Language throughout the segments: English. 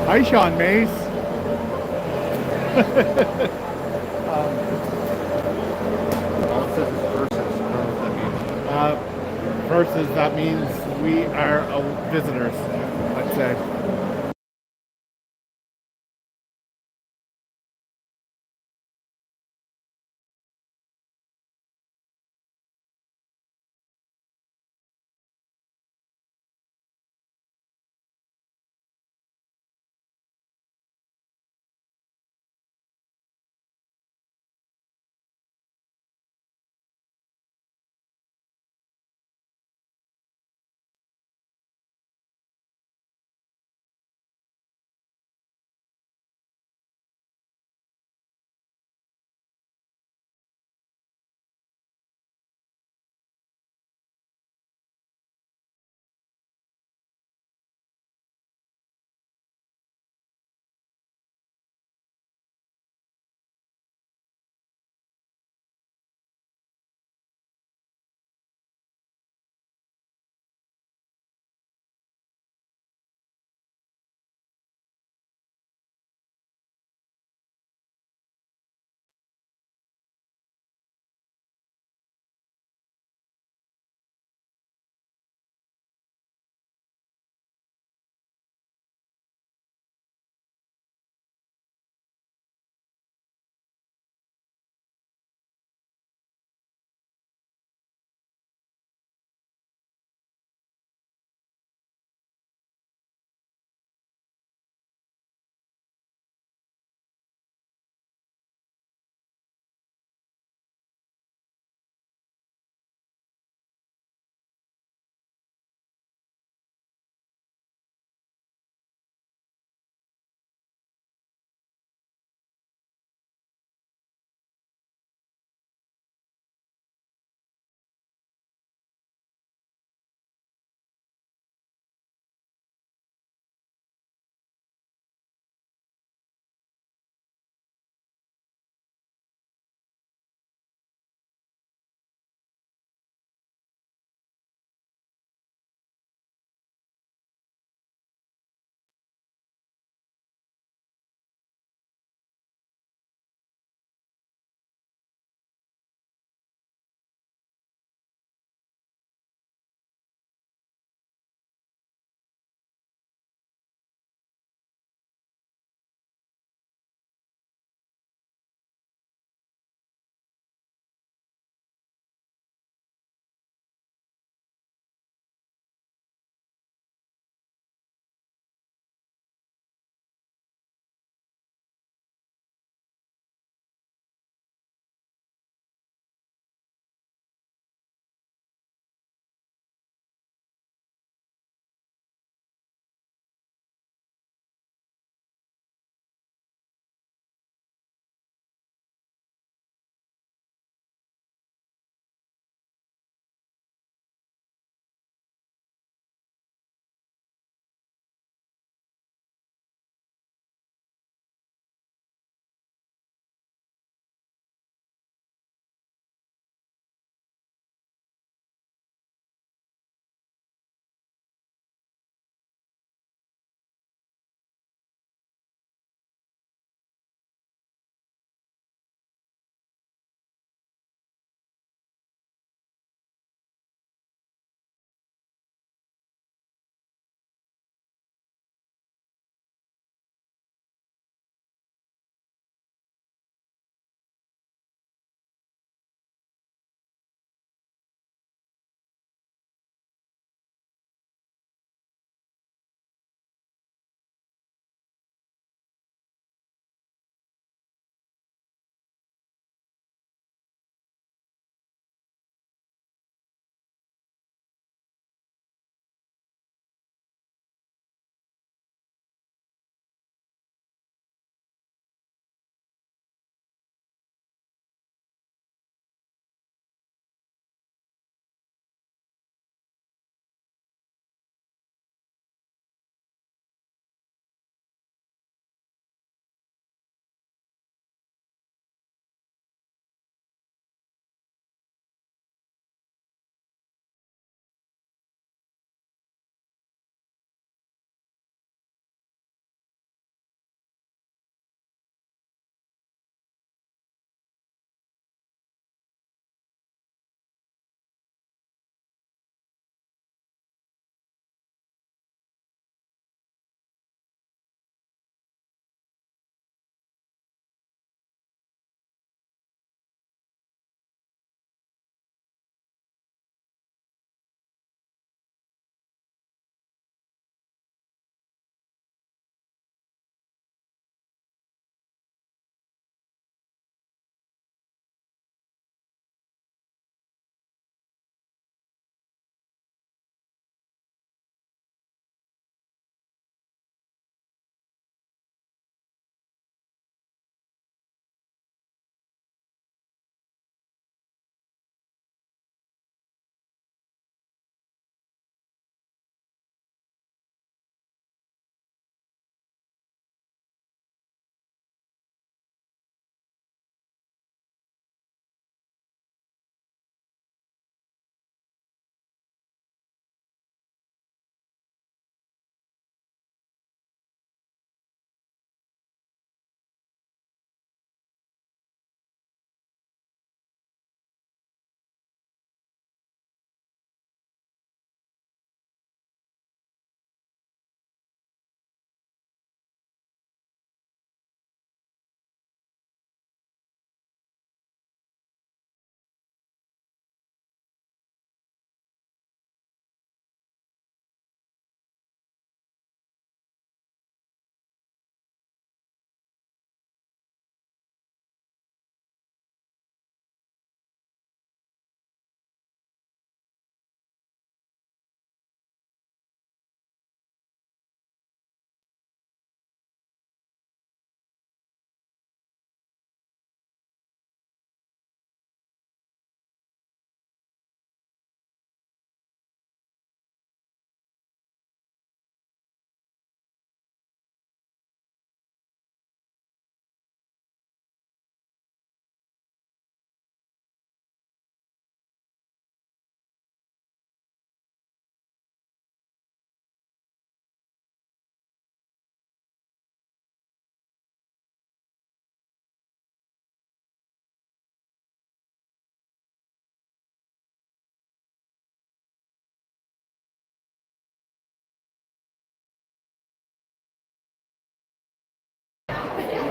Hi, Sean Mace. um, All it says is versus. I don't know what that means. Versus, that means we are visitors, let's say.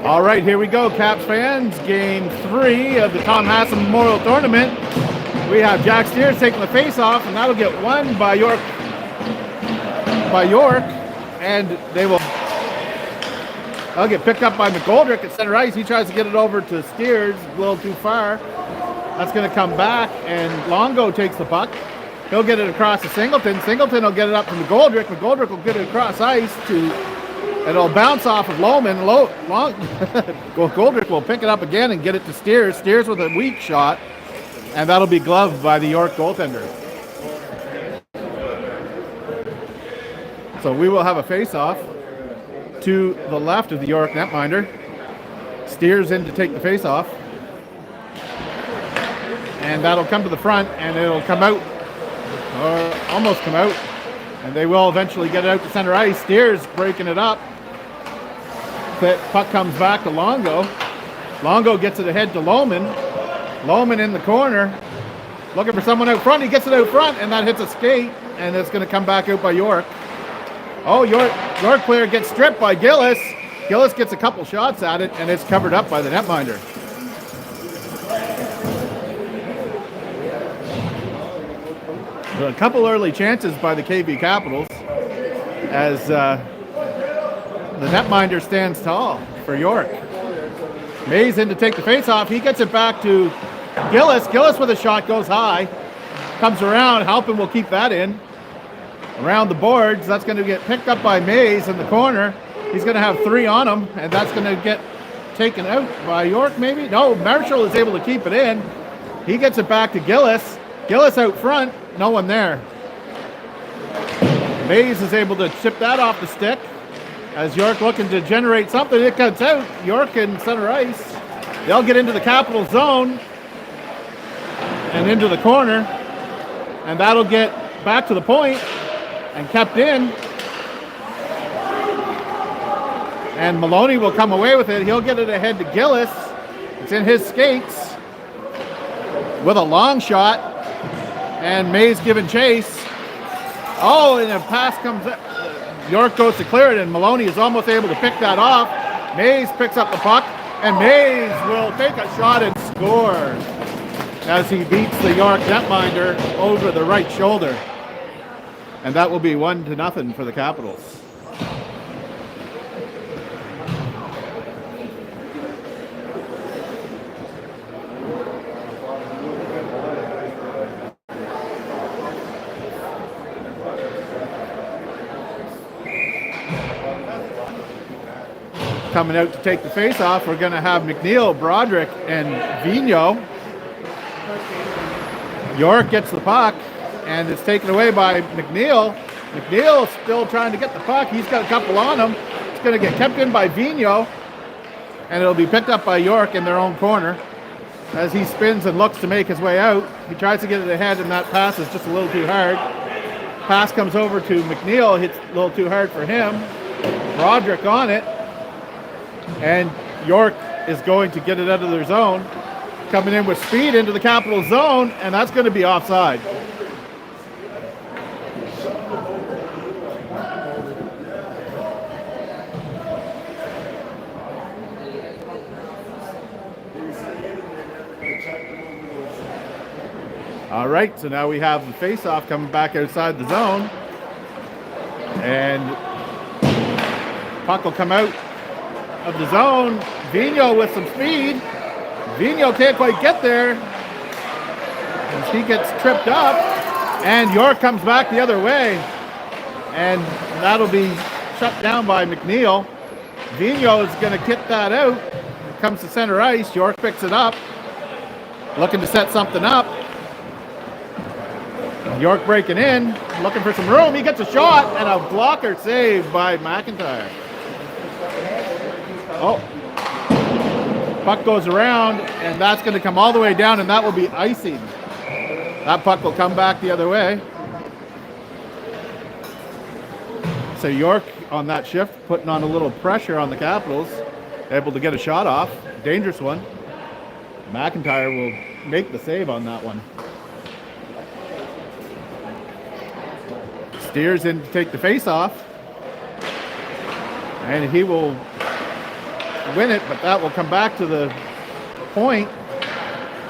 All right, here we go, Caps fans. Game 3 of the Tom Hassan Memorial Tournament. We have Jack Steers taking the face-off, and that'll get won by York. And they'll get picked up by McGoldrick at center ice. He tries to get it over to Steers, a little too far. That's going to come back, and Longo takes the puck. He'll get it across to Singleton. Singleton will get it up to McGoldrick. McGoldrick will get it across ice and it'll bounce off of Lohman. McGoldrick will pick it up again and get it to Steers. Steers with a weak shot, and that'll be gloved by the York goaltender. So we will have a face-off to the left of the York netminder. Steers in to take the face-off. And that'll come to the front, and it'll come out, or almost come out, and they will eventually get it out to center ice. Steers breaking it up. The puck comes back to Longo. Longo gets it ahead to Lohman. Lohman in the corner, looking for someone out front. He gets it out front, and that hits a skate, and it's going to come back out by York. Oh, York player gets stripped by Gillis. Gillis gets a couple shots at it, and it's covered up by the netminder. A couple early chances by the KV Capitals as the netminder stands tall for York. Mays in to take the face-off. He gets it back to Gillis. Gillis with a shot goes high. Comes around. Halpin will keep that in. Around the boards. That's going to get picked up by Mays in the corner. He's going to have 3 on him, and that's going to get taken out by York maybe? No, Marshall is able to keep it in. He gets it back to Gillis. Gillis out front. No one there. Mays is able to chip that off the stick as York looking to generate something. It cuts out. York in center ice. They'll get into the Capital zone and into the corner, and that'll get back to the point and kept in. And Maloney will come away with it. He'll get it ahead to Gillis. It's in his skates with a long shot. And Mays giving chase. Oh, and a pass comes up. York goes to clear it, and Maloney is almost able to pick that off. Mays picks up the puck, and Mays will take a shot and score as he beats the York netminder over the right shoulder. And that will be 1-0 for the Capitals. Coming out to take the face-off, we're going to have McNeil, Broderick, and Vigneault. York gets the puck, and it's taken away by McNeil. McNeil still trying to get the puck. He's got a couple on him. It's going to get kept in by Vigneault, and it'll be picked up by York in their own corner as he spins and looks to make his way out. He tries to get it ahead, and that pass is just a little too hard. Pass comes over to McNeil, hits a little too hard for him. Broderick on it. And York is going to get it out of their zone. Coming in with speed into the Capital zone, and that's going to be offside. All right, so now we have the face-off coming back outside the zone. And puck will come out of the zone. Vigneault with some speed. Vigneault can't quite get there. And he gets tripped up. And York comes back the other way. And that'll be shut down by McNeil. Vigneault is going to kick that out. Comes to center ice. York picks it up. Looking to set something up. York breaking in. Looking for some room. He gets a shot. And a blocker saved by McIntyre. Oh, puck goes around, and that's going to come all the way down, and that will be icing. That puck will come back the other way. So York on that shift, putting on a little pressure on the Capitals, able to get a shot off, dangerous one. McIntyre will make the save on that one. Steers in to take the face off, and he will win it, but that will come back to the point,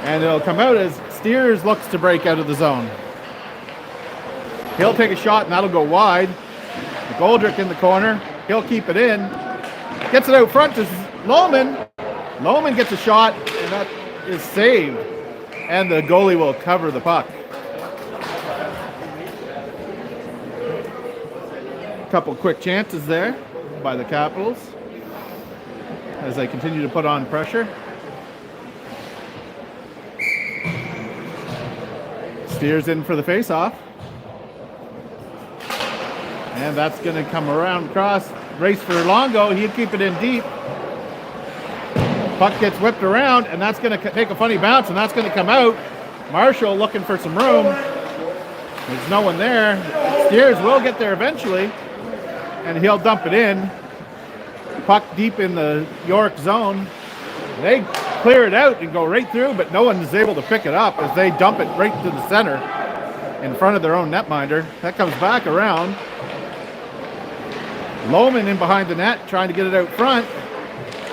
and it'll come out as Steers looks to break out of the zone. He'll take a shot, and that'll go wide. McGoldrick in the corner. He'll keep it in. Gets it out front to Lohman. Lohman gets a shot, and that is saved. And the goalie will cover the puck. A couple quick chances there by the Capitals as they continue to put on pressure. Steers in for the face-off. And that's going to come around across. Race for Longo. He'll keep it in deep. Puck gets whipped around, and that's going to take a funny bounce, and that's going to come out. Marshall looking for some room. There's no one there. Steers will get there eventually, and he'll dump it in. Puck deep in the York zone. They clear it out and go right through, but no one is able to pick it up as they dump it right to the center in front of their own netminder. That comes back around. Lohman in behind the net trying to get it out front.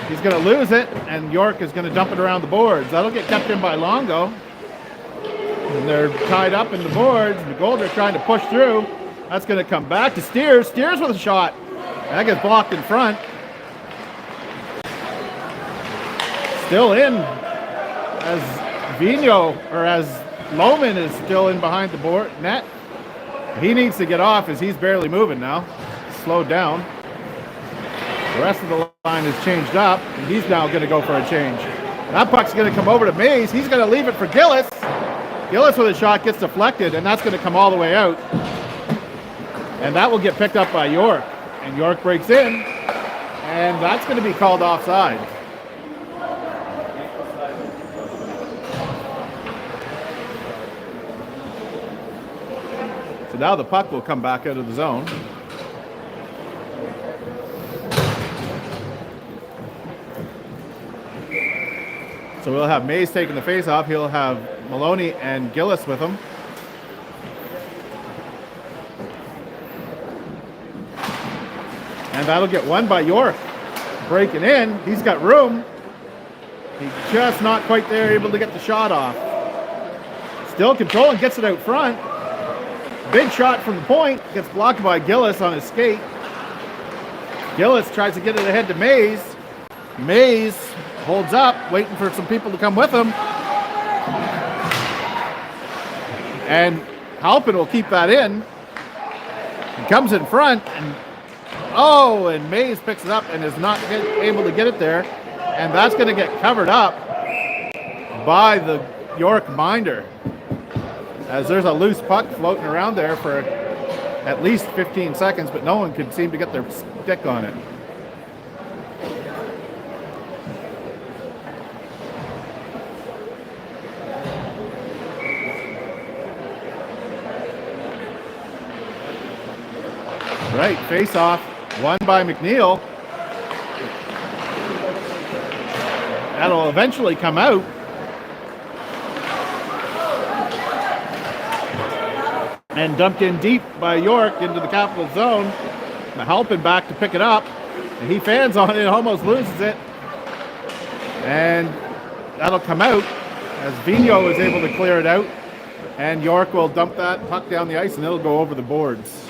He's going to lose it, and York is going to dump it around the boards. That'll get kept in by Longo. And they're tied up in the boards. McGoldrick trying to push through. That's going to come back to Steers. Steers with a shot. And that gets blocked in front. Still in as as Lohman is still in behind the board net. He needs to get off as he's barely moving now. Slowed down. The rest of the line is changed up, and he's now going to go for a change. That puck's going to come over to Mays. He's going to leave it for Gillis. Gillis with a shot gets deflected, and that's going to come all the way out. And that will get picked up by York. And York breaks in, and that's going to be called offside. So now the puck will come back out of the zone. So we'll have Mays taking the face-off. He'll have Maloney and Gillis with him. And that'll get won by York. Breaking in. He's got room. He's just not quite there, able to get the shot off. Still controlling, gets it out front. Big shot from the point. Gets blocked by Gillis on his skate. Gillis tries to get it ahead to Mays. Mays holds up, waiting for some people to come with him. And Halpin will keep that in. He comes in front, and Mays picks it up and is not able to get it there. And that's going to get covered up by the York minder, as there's a loose puck floating around there for at least 15 seconds, but no one could seem to get their stick on it. Right, face-off, won by McNeil. That'll eventually come out. And dumped in deep by York into the Capital zone. Halpin back to pick it up. And he fans on it, almost loses it. And that'll come out as Vigneault is able to clear it out. And York will dump that puck down the ice, and it'll go over the boards.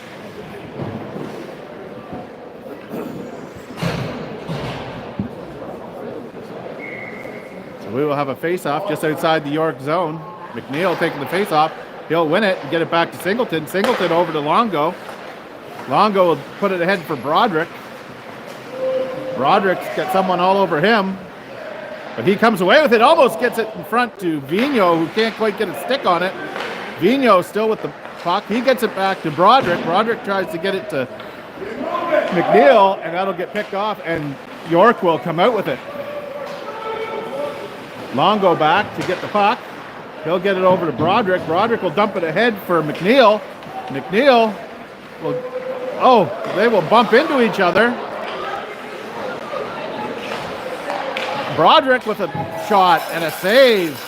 We will have a face-off just outside the York zone. McNeil taking the face-off. He'll win it and get it back to Singleton. Singleton over to Longo. Longo will put it ahead for Broderick. Broderick's got someone all over him. But he comes away with it. Almost gets it in front to Vigneault, who can't quite get a stick on it. Vigneault still with the puck. He gets it back to Broderick. Broderick tries to get it to McNeil, and that'll get picked off, and York will come out with it. Longo back to get the puck. He'll get it over to Broderick. Broderick will dump it ahead for McNeil. McNeil will, they will bump into each other. Broderick with a shot and a save.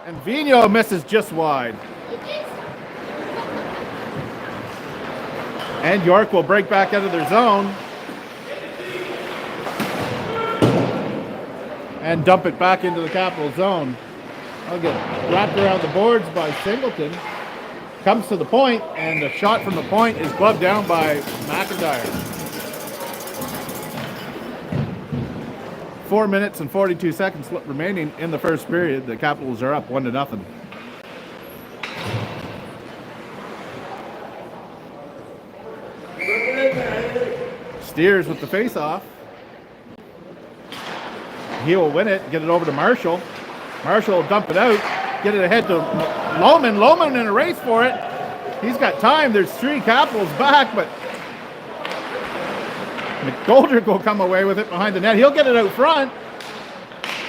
And Vigneault misses just wide. And York will break back out of their zone. and dump it back into the Capital zone. I'll get wrapped around the boards by Singleton. Comes to the point, and the shot from the point is gloved down by McIntyre. 4 minutes and 42 seconds remaining in the first period. The Capitals are up 1-0. Steers with the face-off. He will win it, get it over to Marshall. Marshall will dump it out, get it ahead to Lohman. Lohman in a race for it. He's got time. There's 3 Capitals back, but McGoldrick will come away with it behind the net. He'll get it out front.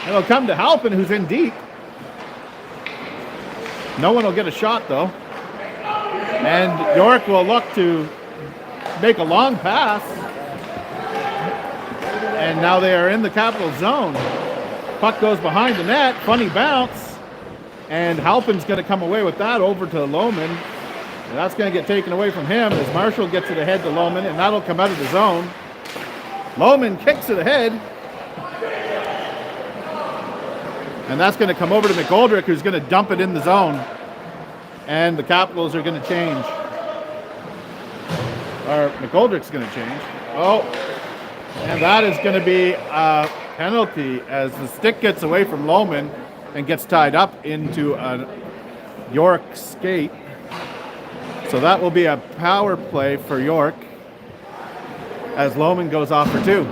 It'll come to Halpin, who's in deep. No one will get a shot, though. And York will look to make a long pass. And now they are in the Capital zone. Puck goes behind the net. Funny bounce. And Halpin's going to come away with that over to Lohman. And that's going to get taken away from him as Marshall gets it ahead to Lohman, and that'll come out of the zone. Lohman kicks it ahead. And that's going to come over to McGoldrick, who's going to dump it in the zone. And the Capitals are going to change. Or McGoldrick's going to change. Oh, and that is going to be a penalty as the stick gets away from Lohman and gets tied up into a York skate. So that will be a power play for York as Lohman goes off for 2.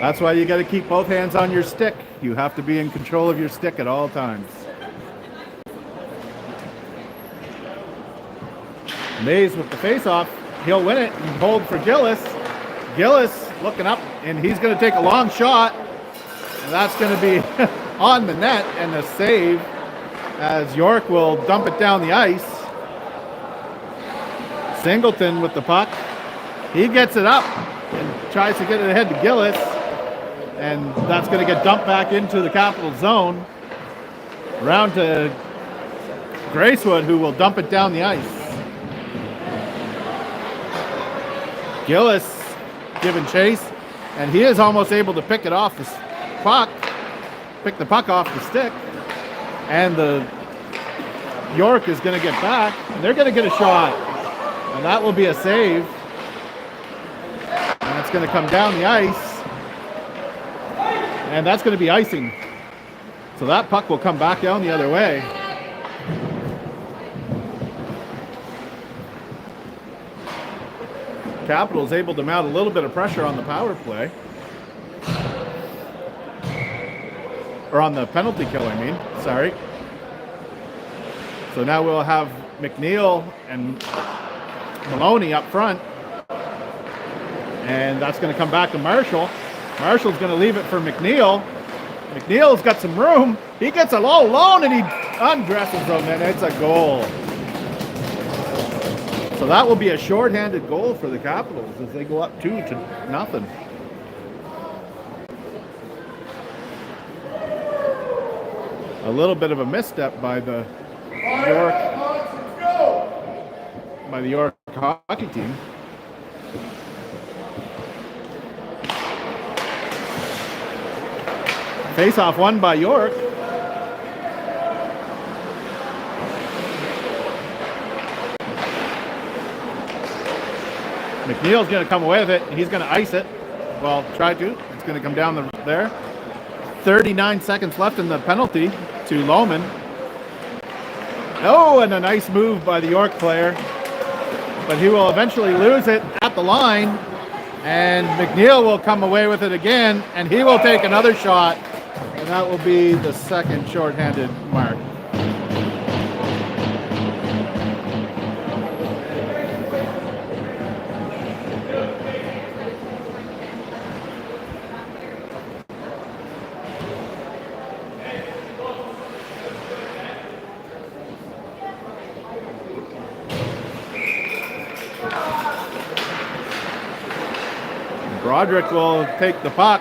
That's why you got to keep both hands on your stick. You have to be in control of your stick at all times. Mays with the face-off. He'll win it and hold for Gillis. Gillis looking up, and he's going to take a long shot. And that's going to be on the net and a save as York will dump it down the ice. Singleton with the puck. He gets it up and tries to get it ahead to Gillis. And that's going to get dumped back into the Capital zone. Around to Gracewood, who will dump it down the ice. Gillis giving chase, and he is almost able to pick it off the puck, pick the puck off the stick, and the York is going to get back, and they're going to get a shot, and that will be a save, and it's going to come down the ice, and that's going to be icing, so that puck will come back down the other way. Capitals able to mount a little bit of pressure on the power play. Or on the penalty kill, I mean. Sorry. So now we'll have McNeil and Maloney up front. And that's going to come back to Marshall. Marshall's going to leave it for McNeil. McNeil's got some room. He gets it all alone and he undresses them, and it's a goal. So that will be a shorthanded goal for the Capitals as they go up 2-0. A little bit of a misstep by the York hockey team. Face-off won by York. McNeil's going to come away with it. He's going to ice it. Well, try to. It's going to come down there. 39 seconds left in the penalty to Lohman. Oh, and a nice move by the York player. But he will eventually lose it at the line. And McNeil will come away with it again. And he will take another shot. And that will be the second shorthanded mark. Broderick will take the puck,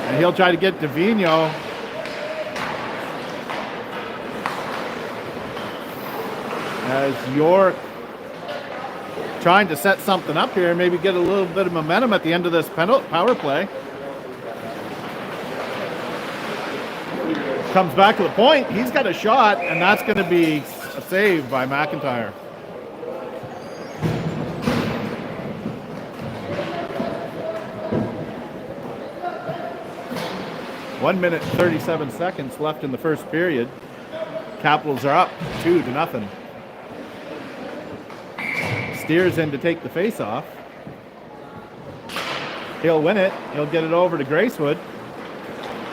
and he'll try to get Davino. As York trying to set something up here, maybe get a little bit of momentum at the end of this power play. Comes back to the point. He's got a shot, and that's going to be a save by McIntyre. One minute, 37 seconds left in the first period. Capitals are up 2-0. Steers in to take the face-off. He'll win it. He'll get it over to Gracewood.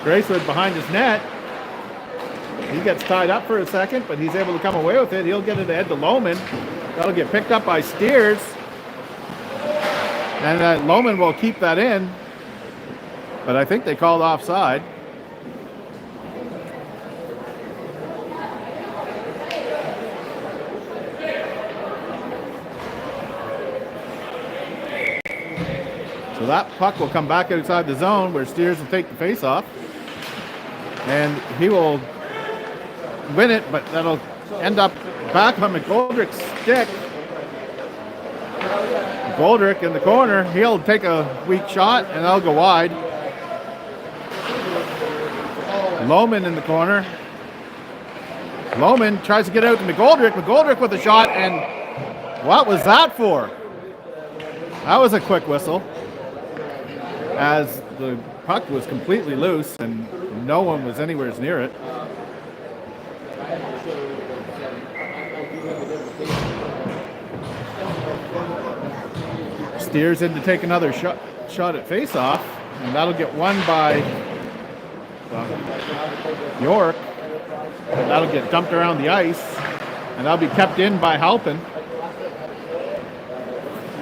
Gracewood behind his net. He gets tied up for a second, but he's able to come away with it. He'll get it ahead to Lohman. That'll get picked up by Steers. And Lohman will keep that in. But I think they called offside. So that puck will come back outside the zone where Steers will take the face-off. And he will win it, but that'll end up back on McGoldrick's stick. Goldrick in the corner. He'll take a weak shot, and that'll go wide. Lohman in the corner. Lohman tries to get out to McGoldrick. McGoldrick with a shot, and what was that for? That was a quick whistle, as the puck was completely loose and no one was anywhere near it. Steers in to take another shot at face-off, and that'll get won by York. That'll get dumped around the ice, and that'll be kept in by Halpin.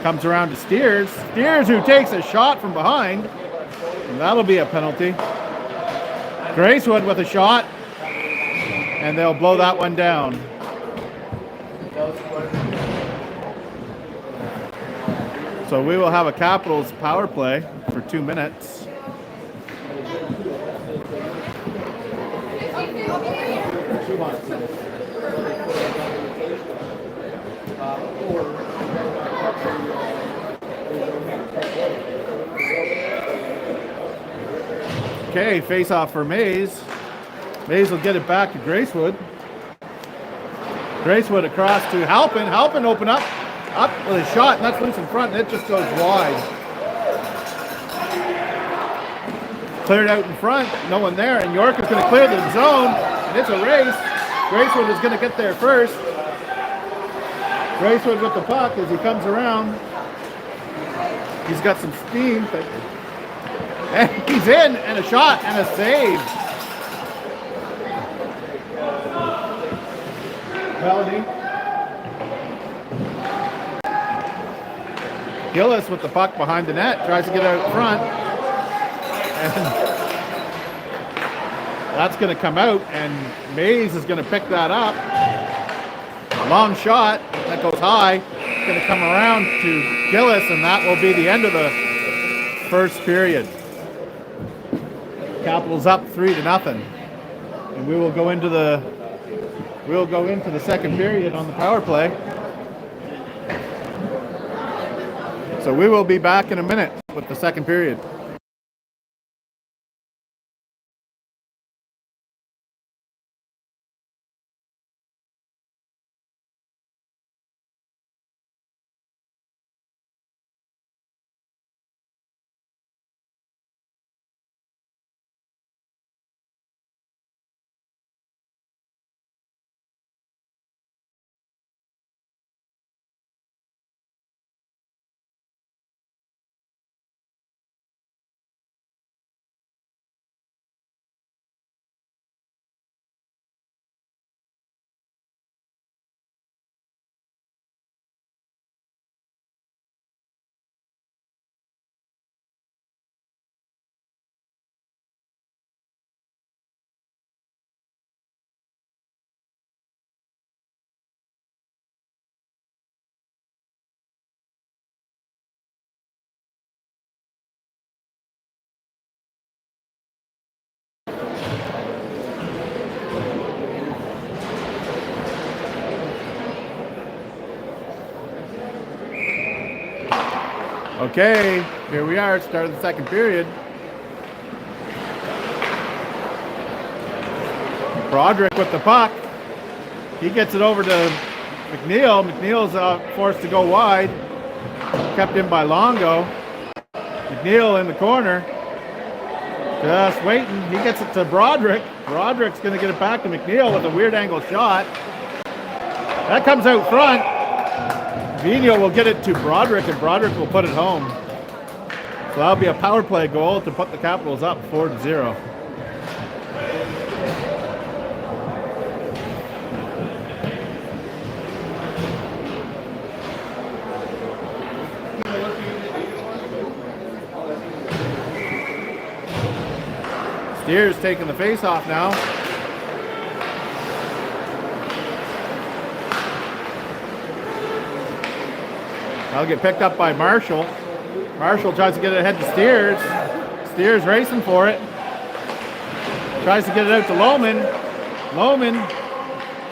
Comes around to Steers. Steers, who takes a shot from behind, and that'll be a penalty. Gracewood with a shot, and they'll blow that one down. So we will have a Capitals power play for 2 minutes. Okay, face off for Mays. Mays will get it back to Gracewood. Gracewood across to Halpin. Halpin open up with a shot, and that's loose in front, and it just goes wide. Cleared out in front, no one there, and York is going to clear the zone, and it's a race. Gracewood is going to get there first. Gracewood with the puck as he comes around. He's got some steam, and he's in, and a shot, and a save. Melody. Gillis with the puck behind the net, tries to get out front. And that's going to come out, and Mays is going to pick that up. Long shot, that goes high. It's going to come around to Gillis, and that will be the end of the first period. Capitals up 3-0. And we will go into the second period on the power play. So we will be back in a minute with the second period. Okay, here we are, start of the second period. Broderick with the puck. He gets it over to McNeil. McNeil's forced to go wide. Kept in by Longo. McNeil in the corner. Just waiting. He gets it to Broderick. Broderick's going to get it back to McNeil with a weird angle shot. That comes out front. Vigneault will get it to Broderick, and Broderick will put it home. So that'll be a power play goal to put the Capitals up 4-0. Steers taking the face off now. That'll get picked up by Marshall. Marshall tries to get it ahead to Steers. Steers racing for it. Tries to get it out to Lohman. Lohman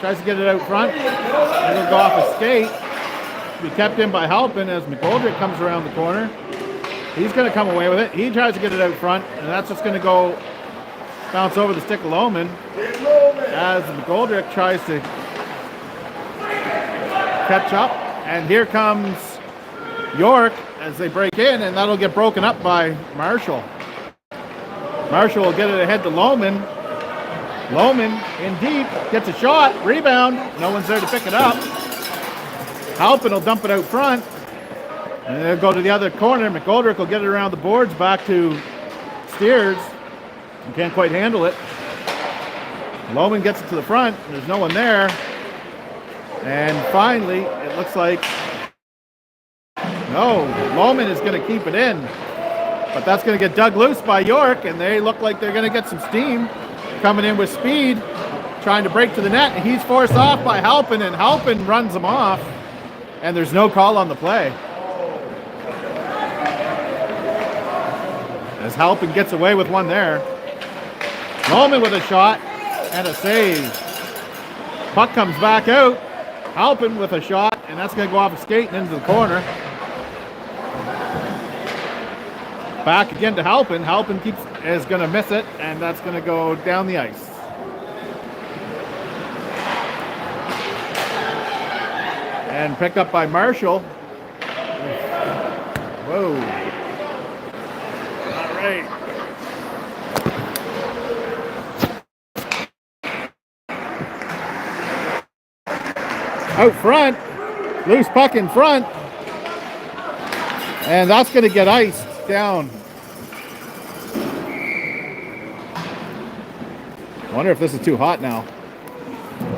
tries to get it out front. It'll go off a skate. Be kept in by Halpin as McGoldrick comes around the corner. He's going to come away with it. He tries to get it out front, and that's just going to go bounce over the stick of Lohman as McGoldrick tries to catch up. And here comes York as they break in, and that'll get broken up by Marshall. Marshall will get it ahead to Lohman. Lohman in deep, gets a shot, rebound. No one's there to pick it up. Halpin will dump it out front. And they'll go to the other corner. McGoldrick will get it around the boards back to Steers. You can't quite handle it. Lohman gets it to the front. There's no one there. And finally, it looks like no, Lohman is going to keep it in. But that's going to get dug loose by York, and they look like they're going to get some steam coming in with speed, trying to break to the net. And he's forced off by Halpin, and Halpin runs him off. And there's no call on the play. As Halpin gets away with one there. Lohman with a shot and a save. Puck comes back out. Halpin with a shot, and that's going to go off a skate and into the corner. Back again to Halpin. Halpin is going to miss it, and that's going to go down the ice. And picked up by Marshall. Whoa. All right. Out front. Loose puck in front. And that's going to get iced down. I wonder if this is too hot now.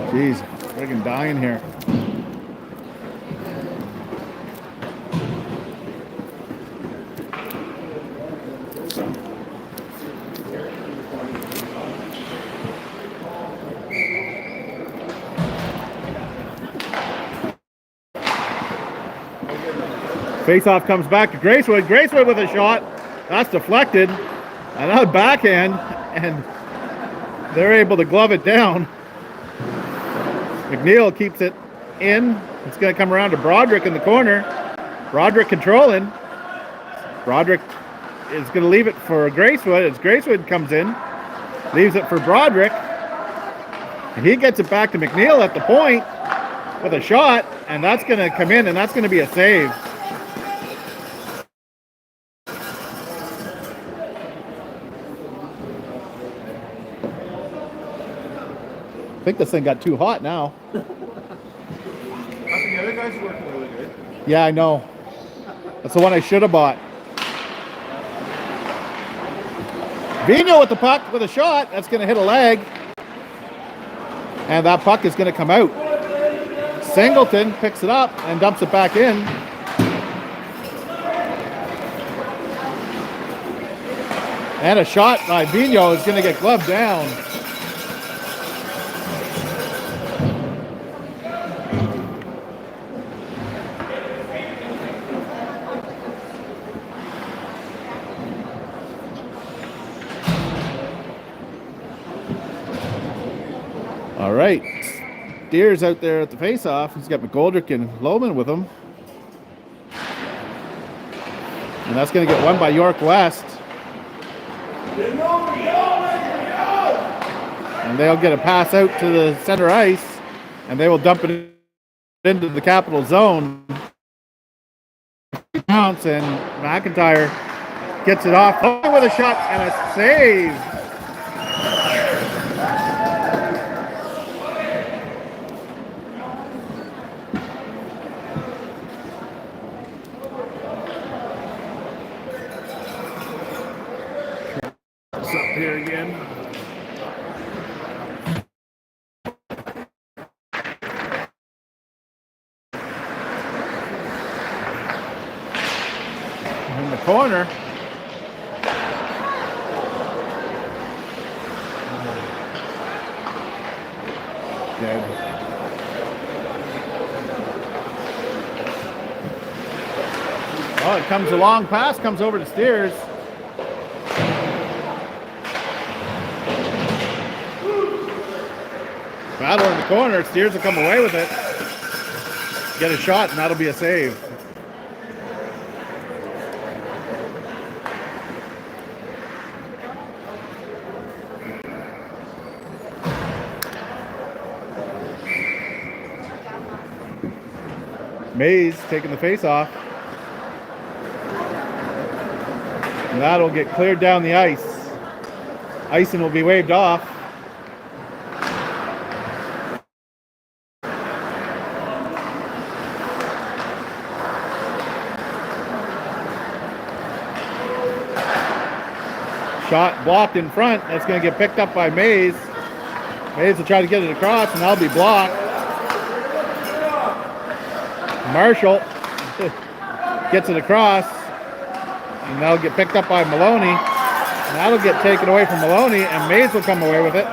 Jeez, friggin' dying here. Faceoff comes back to Gracewood. Gracewood with a shot. That's deflected. Another backhand, and they're able to glove it down. McNeil keeps it in. It's going to come around to Broderick in the corner. Broderick controlling. Broderick is going to leave it for Gracewood as Gracewood comes in. Leaves it for Broderick. And he gets it back to McNeil at the point with a shot, and that's going to come in, and that's going to be a save. I think this thing got too hot now. I think the other guy's working really good. Yeah, I know. That's the one I should have bought. Vigneault with the puck with a shot. That's going to hit a leg. And that puck is going to come out. Singleton picks it up and dumps it back in. And a shot by Vigneault is going to get gloved down. All right, Steers out there at the face-off. He's got McGoldrick and Lohman with him. And that's going to get won by York West. And they'll get a pass out to the center ice, and they will dump it into the Capital zone. Bounce, and McIntyre gets it off with a shot and a save. What's up here again? In the corner. Dead. Oh, it comes a long pass, comes over to Steers. Battle in the corner. Steers will come away with it. Get a shot, and that'll be a save. Mays taking the face off. And that'll get cleared down the ice. Icing will be waved off. Shot blocked in front. That's going to get picked up by Mays. Mays will try to get it across, and that'll be blocked. Marshall gets it across, and that'll get picked up by Maloney. And that'll get taken away from Maloney, and Mays will come away with it.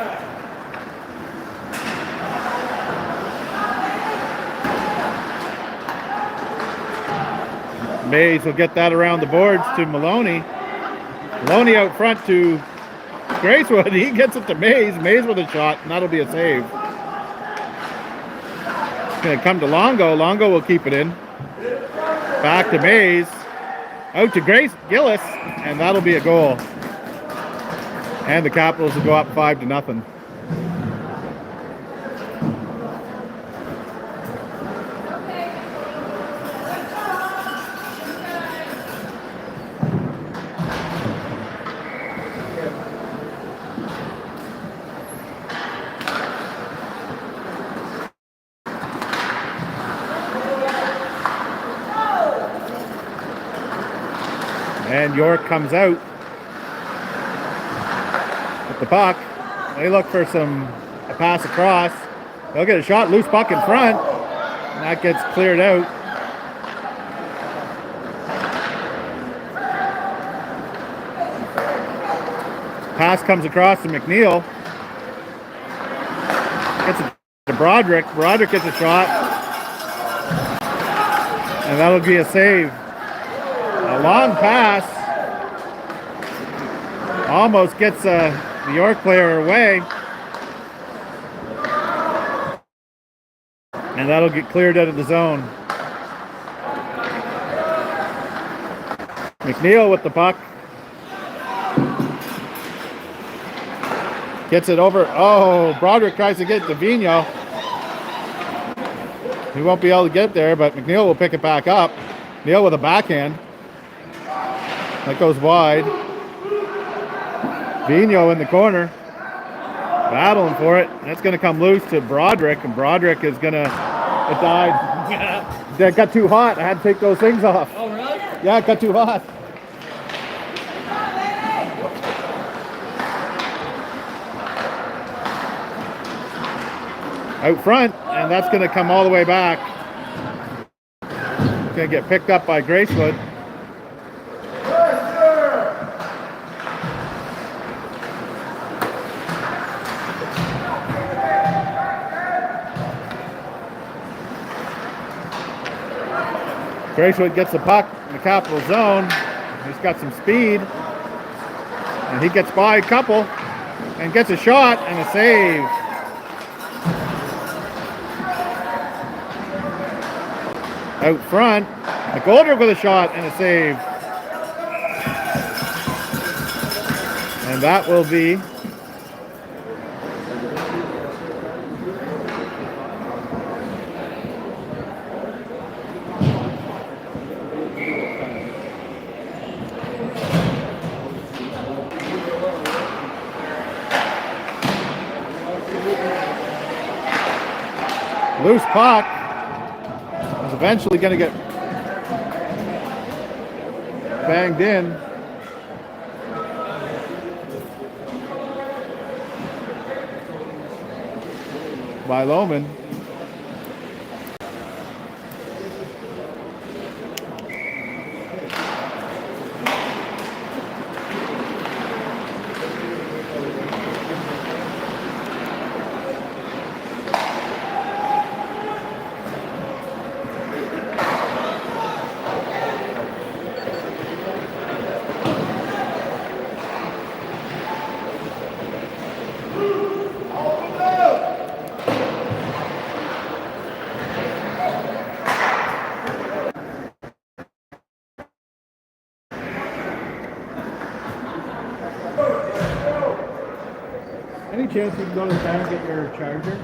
Mays will get that around the boards to Maloney. Maloney out front to Gracewood. He gets it to Mays. Mays with a shot, and that'll be a save. Going to come to Longo. Longo will keep it in. Back to Mays. Out to Grace Gillis, and that'll be a goal. And the Capitals will go up 5-0. And York comes out with the puck. They look for a pass across. They'll get a shot, loose puck in front, and that gets cleared out. Pass comes across to McNeil. Gets it to Broderick. Broderick gets a shot, and that'll be a save. A long pass almost gets the York player away, and that'll get cleared out of the zone. McNeil with the puck. Gets it over. Oh, Broderick tries to get it to Vigneault. He won't be able to get there, but McNeil will pick it back up. Neil with a backhand. That goes wide. Vigneault in the corner. Battling for it. That's going to come loose to Broderick, and Broderick is going to... It died. That got too hot. I had to take those things off. Oh, really? Yeah, it got too hot. Out front, and that's going to come all the way back. It's going to get picked up by Gracewood. Gracewood gets the puck in the Capital zone. He's got some speed. And he gets by a couple and gets a shot and a save. Out front, McGoldrick with a shot and a save. that will be loose puck. Is eventually going to get banged in. By Lohman. Any chance you can go to the car and get your charger?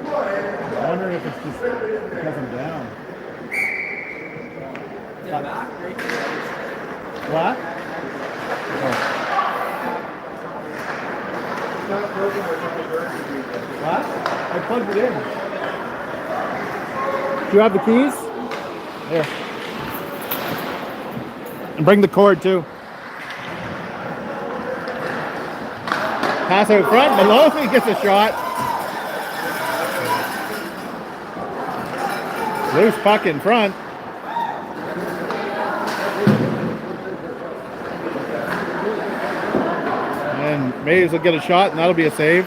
I wonder if it's just because I'm down. What? What? I plugged it in. Do you have the keys? Here. And bring the cord too. Pass out front, Maloney gets a shot. Loose puck in front. And Mays will get a shot, and that'll be a save.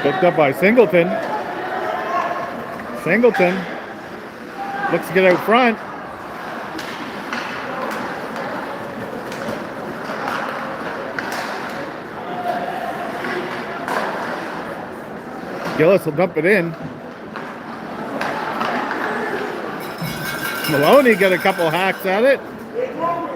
Picked up by Singleton. Singleton looks to get out front. Gillis will dump it in. Maloney got a couple hacks at it. Get moving.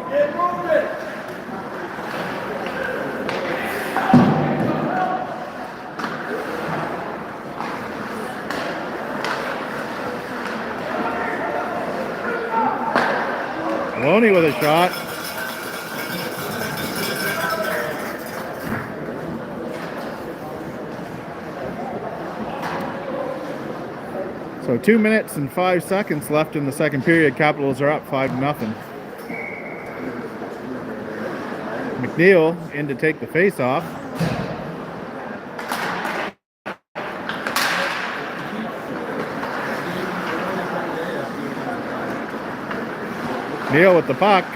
Maloney with a shot. So 2 minutes and 5 seconds left in the second period. Capitals are up 5-0. McNeil in to take the face-off. Neal with the puck,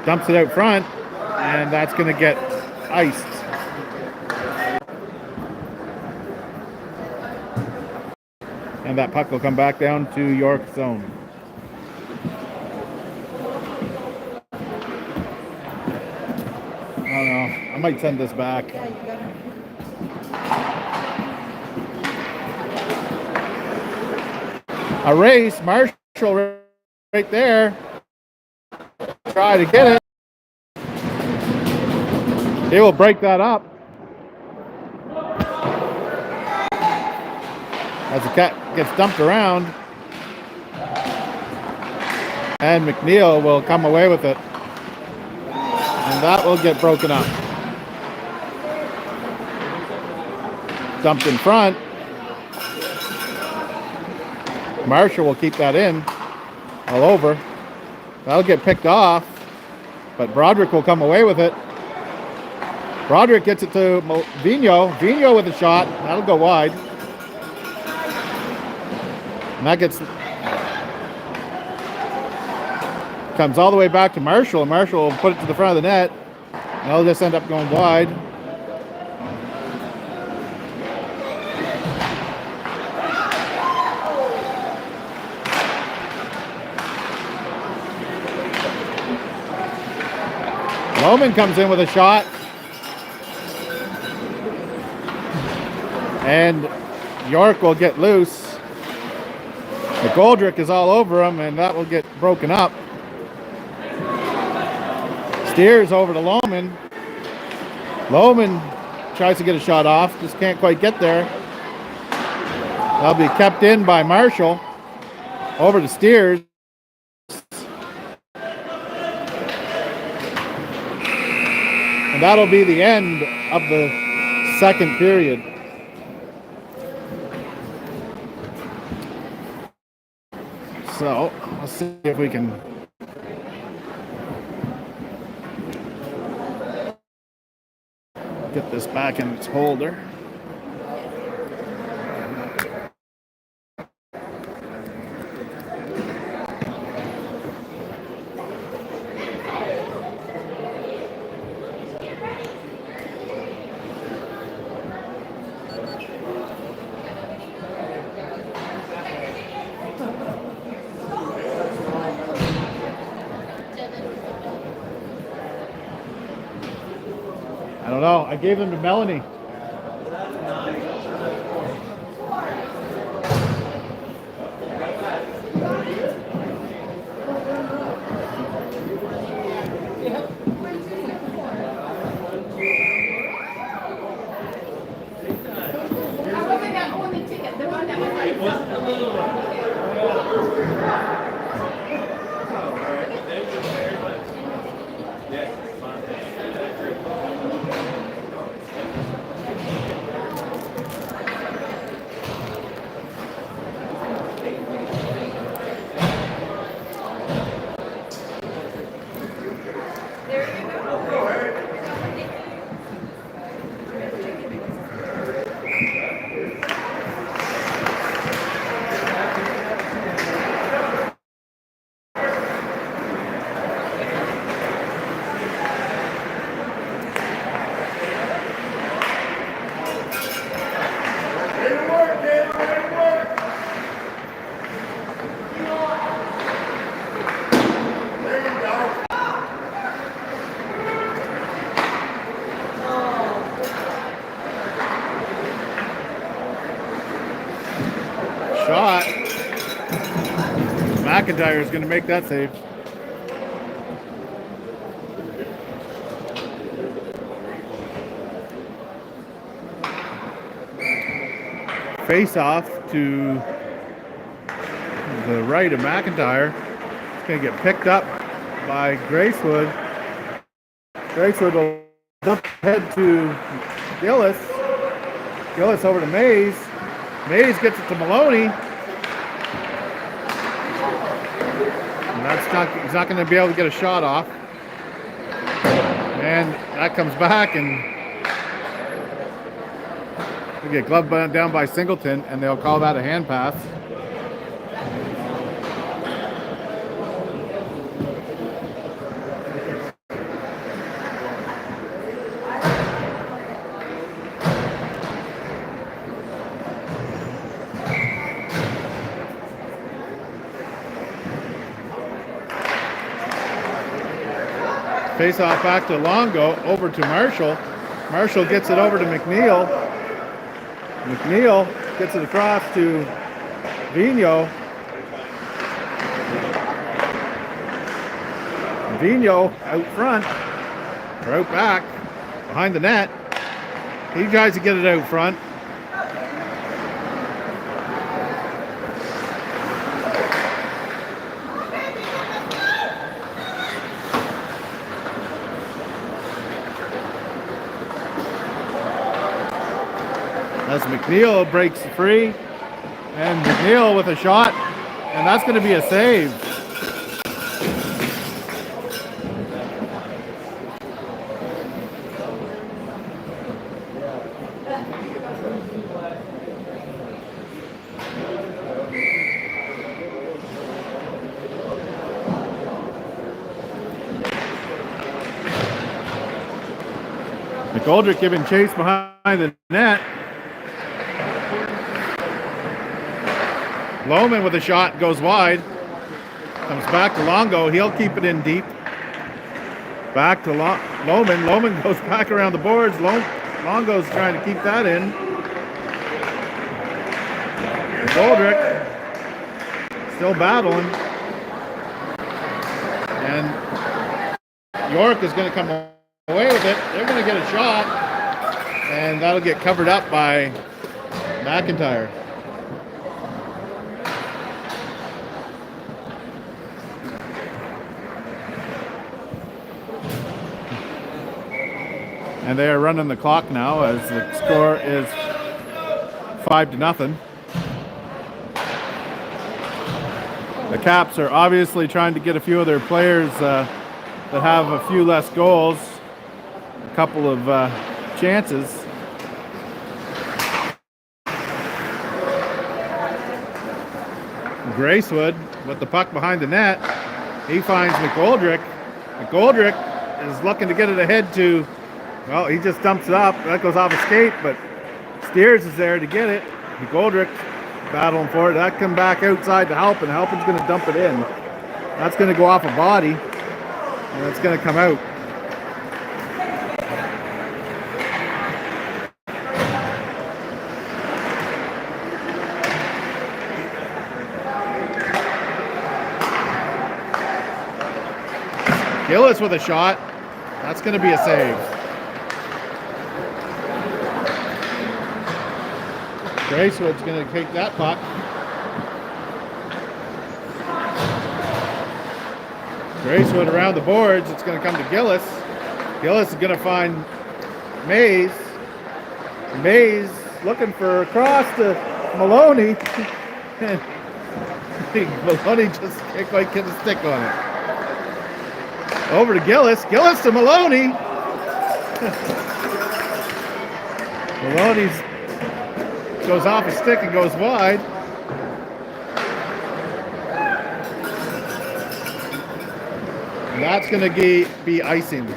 dumps it out front, and that's going to get iced. And that puck will come back down to York zone. I don't know. I might send this back. A race, Marshall right there. Try to get it. He will break that up. As the cat gets dumped around. And McNeil will come away with it. And that will get broken up. Dumped in front. Marshall will keep that in. All over. That'll get picked off. But Broderick will come away with it. Broderick gets it to Vigneault. Vigneault with a shot. That'll go wide. And that comes all the way back to Marshall. And Marshall will put it to the front of the net. And that'll just end up going wide. Lohman comes in with a shot. And York will get loose. McGoldrick is all over him, and that will get broken up. Steers over to Lohman. Lohman tries to get a shot off, just can't quite get there. That'll be kept in by Marshall. Over to Steers. And that'll be the end of the second period. So, let's see if we can get this back in its holder. I don't know. I gave them to Melanie. Shot. McIntyre is going to make that save. Face off to the right of McIntyre. It's going to get picked up by Gracewood. Gracewood will dump head to Gillis. Gillis over to Mays. Mays gets it to Maloney. And he's not going to be able to get a shot off. And that comes back, and we get gloved down by Singleton, and they'll call that a hand pass. Face off back to Longo, over to Marshall. Marshall gets it over to McNeil. McNeil gets it across to Vigneault. Vigneault out front, or out back, behind the net. He tries to get it out front. As McNeil breaks free, and McNeil with a shot, and that's going to be a save. McGoldrick giving chase behind the net. Lohman with a shot goes wide. Comes back to Longo. He'll keep it in deep. Back to Lohman. Lohman goes back around the boards. Longo's trying to keep that in. Goldrick still battling. And York is going to come away with it. They're going to get a shot. And that'll get covered up by McIntyre. And they are running the clock now as the score is 5-0. The Caps are obviously trying to get a few of their players that have a few less goals, a couple of chances. Gracewood with the puck behind the net. He finds McGoldrick. McGoldrick is looking to get it ahead to, well, he just dumps it up. That goes off a skate, but Steers is there to get it. McGoldrick battling for it. That come back outside to Halpin. Halpin's going to dump it in. That's going to go off a body, and it's going to come out. Gillis with a shot. That's going to be a save. Gracewood's going to take that puck. Gracewood around the boards. It's going to come to Gillis. Gillis is going to find Mays. Mays looking for a cross to Maloney. Maloney just can't quite get a stick on it. Over to Gillis. Gillis to Maloney. Maloney's goes off a stick and goes wide. And that's going to be icing.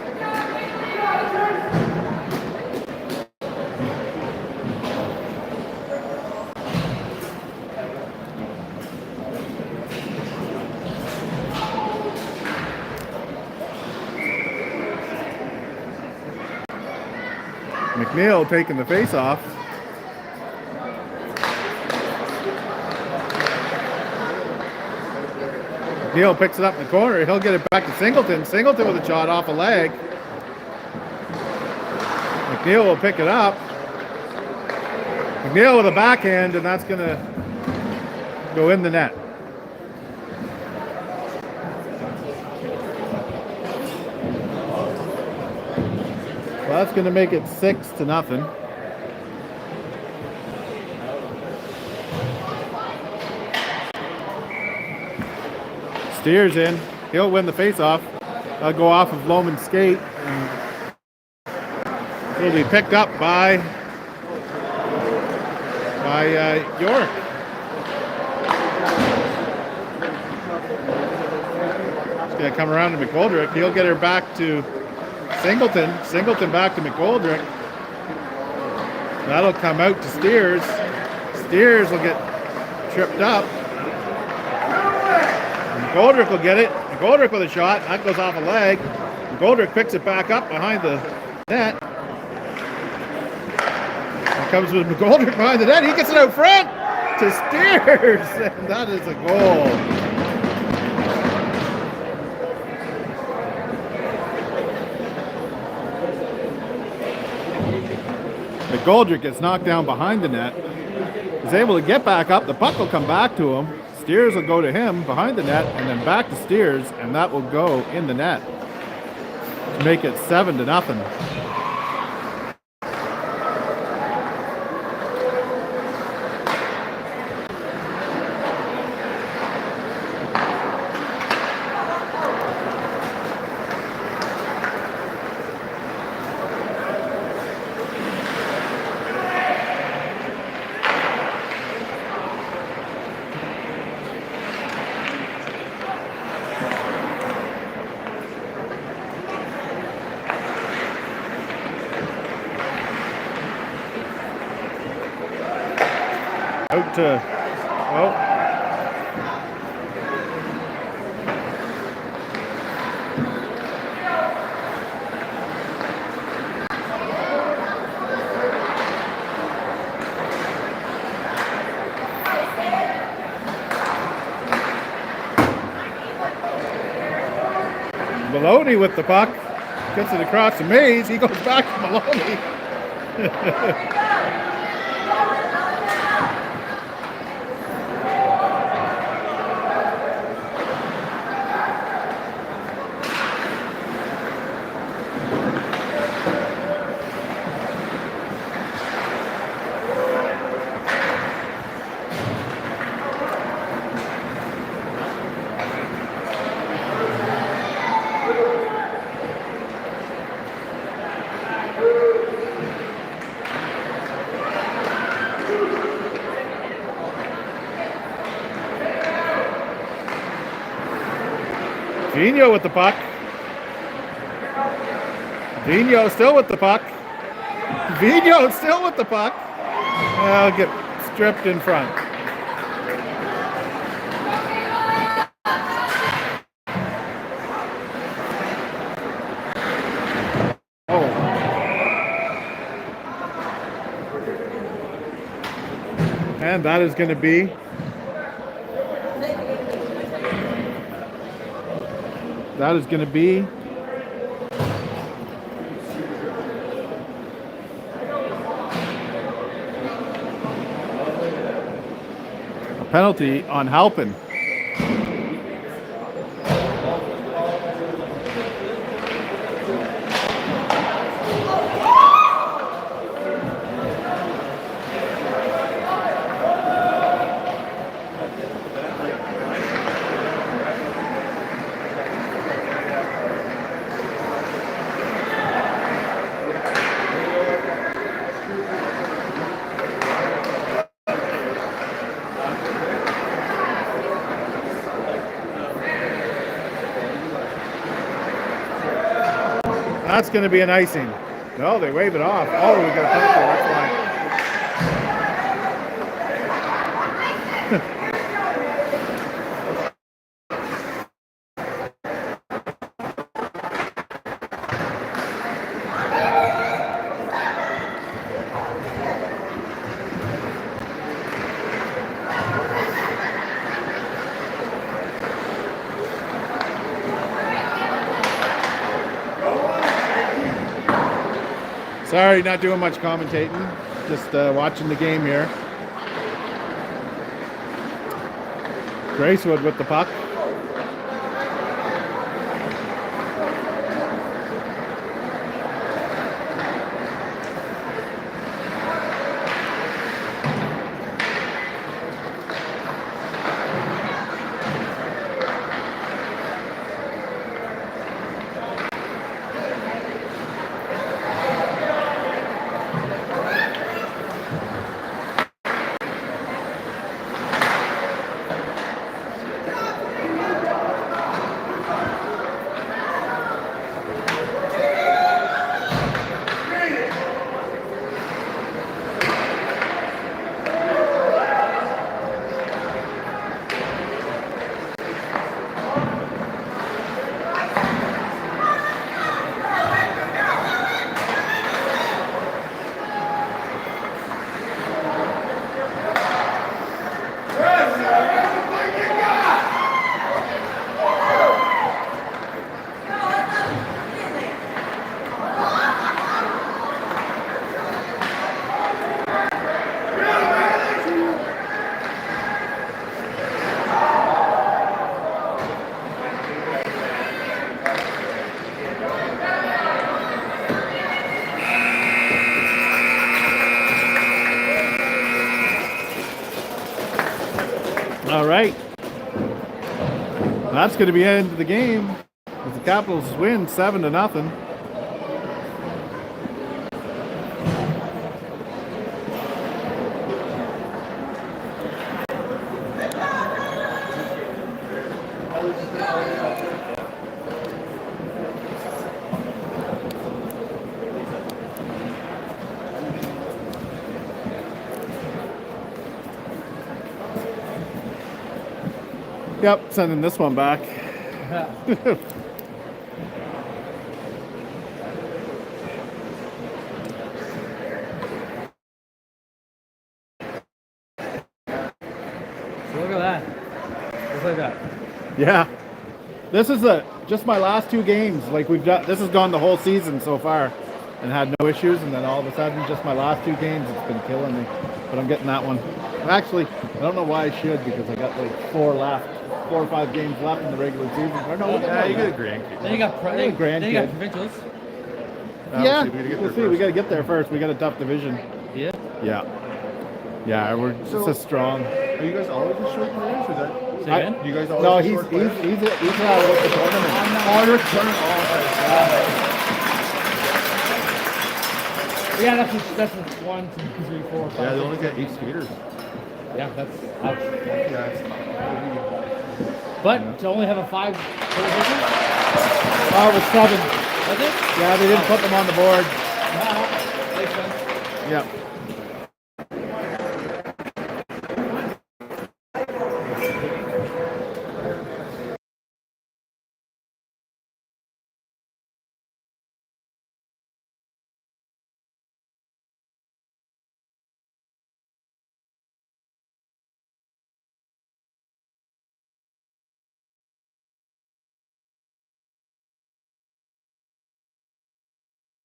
McNeil taking the face off. McNeil picks it up in the corner. He'll get it back to Singleton. Singleton with a shot off a leg. McNeil will pick it up. McNeil with a backhand, and that's going to go in the net. Well, that's going to make it 6-0. Steers in. He'll win the face-off. That'll go off of Loman's skate. And it'll be picked up by York. It's going to come around to McGoldrick. He'll get her back to Singleton. Singleton back to McGoldrick. That'll come out to Steers. Steers will get tripped up. McGoldrick will get it. McGoldrick with a shot. That goes off a leg. McGoldrick picks it back up behind the net. It comes with McGoldrick behind the net. He gets it out front to Steers. And that is a goal. McGoldrick gets knocked down behind the net. He's able to get back up. The puck will come back to him. Steers will go to him behind the net and then back to Steers, and that will go in the net to make it 7-0. Out to, well, Maloney with the puck. Gets it across the Mays. He goes back to Maloney. Vino with the puck. Vino still with the puck. Vino still with the puck. I'll get stripped in front. Oh. And that is going to be a penalty on Halpin. That's going to be an icing. No, they wave it off. Oh, we got a penalty. That's why. Sorry, not doing much commentating. Just watching the game here. Gracewood with the puck. All right. That's going to be the end of the game. As the Capitals win 7-0. Yep, sending this one back. Look at that. Just like that. Yeah. This is just my last 2 games. Like this has gone the whole season so far, and had no issues. And then all of a sudden, just my last 2 games, it's been killing me. But I'm getting that one. Actually, I don't know why I should, because I got like 4 or 5 games left in the regular season. Or no, Yeah, you get a grandkid. Then you got Then you got provincials. Yeah, we gotta get we'll there see. We first. got to get there first. We got a tough division. Yeah. Yeah, yeah, we're just So- as strong. Are you guys always a short players, or that? Say again? You guys always No, a he's short players? with the tournament. Oh, you're turning all. Yeah, that's just 1, 2, 3, 4, 5. Yeah, they only got 8 skaters. Yeah, that's ouch. Yeah, it's, But to only have a 5 division, Oh, it was 7. was it? Yeah, they didn't put them on the board. Makes sense. Yeah.